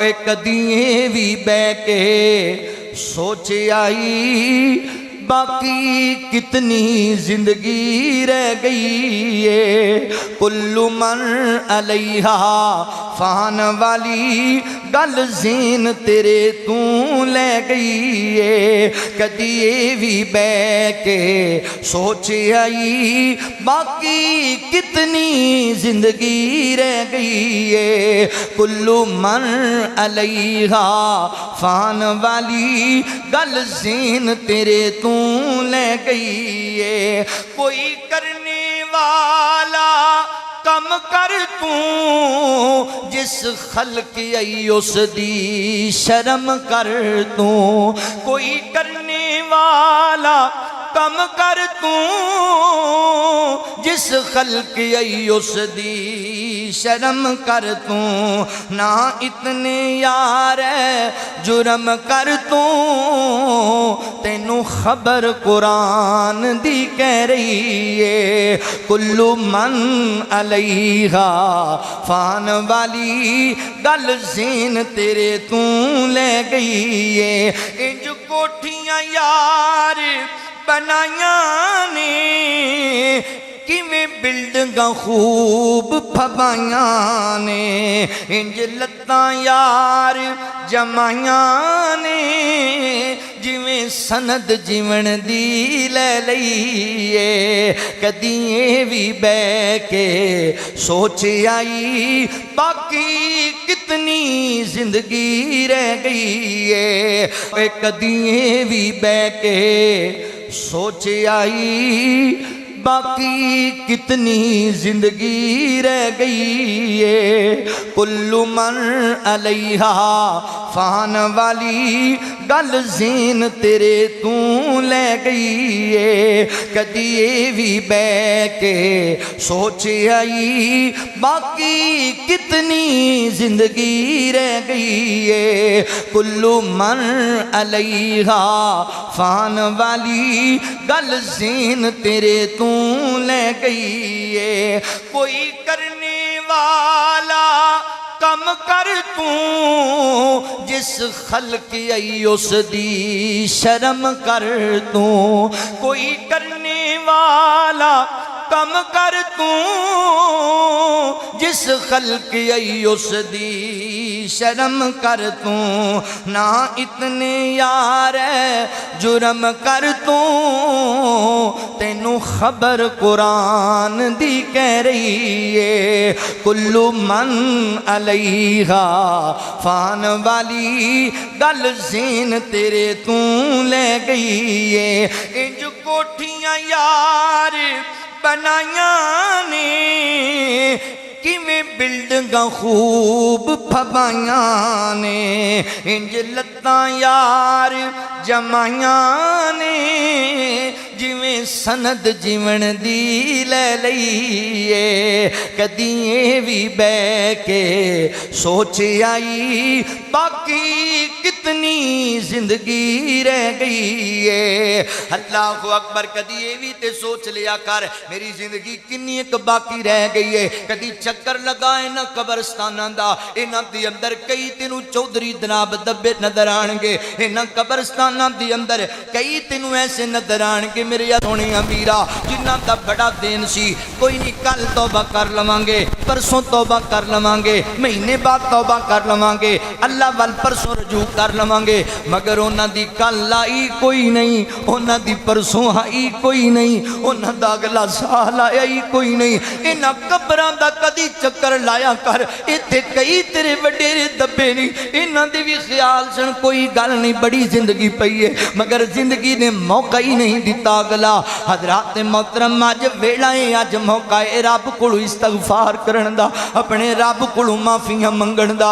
एक दिए भी बह के सोच आई बाकी कितनी जिंदगी रह गई है। कुल्लु मन अलैहा फान वाली गल जीन तेरे तू ले गई है। कदी भी बह के सोच आई बाकी कितनी जिंदगी रह गई है। कुल्लु मन अलैहा फान वाली गल जीन तेरे तू ले गई है। कोई करने वाला कम कर तू जिस खल्क आई उस दी शर्म कर तू। कोई करने वाला कम कर तू जिस खल्क आई उस दी शर्म कर तू। ना इतने यार जुर्म कर तू तेनू खबर कुरान दी कह रही है। कुल्लु मन अलैहा फान वाली गल जीन तेरे तू ले गई है। इंज कोठियां यार बनाया ने किवें बिल्डिंगां खूब फबाया ने। इंज लत्तां यार जमाया ने जिवें सनद जीवन दी ले लईए। कदी भी बह के सोच आई बाकी कितनी जिंदगी रह गई है। कदी भी बह के सोच आई बाकी कितनी जिंदगी रह गई है। कुल्लु मन अलैहा फान वाली गल जीन तेरे तू ले गई है। कदी भी बह के सोच आई बाकी कितनी जिंदगी रह गई है। कुल्लु मन अलैहा फान वाली गल जीन तेरे तू ले गई है। कोई करने वाला कम कर तू जिस खल्क आई उस दी शर्म कर तू। कोई करने वाला कम कर तू जिस खल्क आई उस दी शर्म कर तू। ना इतने यार जुर्म कर तू तेनू खबर कुरान दी कह रही है। कुल्लु मन अलैहा फान वाली गल जीन तेरे तू ले गई है। इंज कोठियां यार बनाया ने किवें बिल्डिंगां खूब फबाया ने। इंज लत्तां यार जमाया ने जिवें सनद जीवन दी ले लईए। कदी भी बह के सोच आई बाकी कितनी जिंदगी रह गई है। अल्लाहु अकबर। कदी भी ते सोच लिया कर मेरी जिंदगी किन्नी एक बाकी रह गई है। कदी चक्कर लगाए ना कब्रस्ताना दा। इन्हां दे अंदर कई तेनू चौधरी जनाब दब्बे नजर आएंगे। इन्हां कब्रस्ताना दे अंदर कई तेनू ऐसे नजर आएंगे मेरे सोने वीरा जिन्हां दा बड़ा दिन सी। कोई नहीं कल तौबा कर लवांगे, परसों तौबा कर लवांगे, महीने बाद तौबा कर लवांगे, अल्लाह वाल परसों रजू कर लवांगे। मगर उन्हां दी कल आई कोई नहीं, उन्हां दी परसों आई कोई नहीं, उन्हां दा अगला साल आया ही कोई नहीं। इन्हां कब्रां दा कदी चक्कर लाया कर। इत्थे कई तेरे वडेरे दब्बे नहीं, इन्हां दे भी ख्याल सन कोई गल नहीं बड़ी जिंदगी पई है मगर जिंदगी ने मौका ही नहीं दिता। अगला हजरात मोहतरम अज वेला है, अज मौका है रब कोलों इस्तगफार करन दा, अपने रब कोलों माफियां मंगण दा।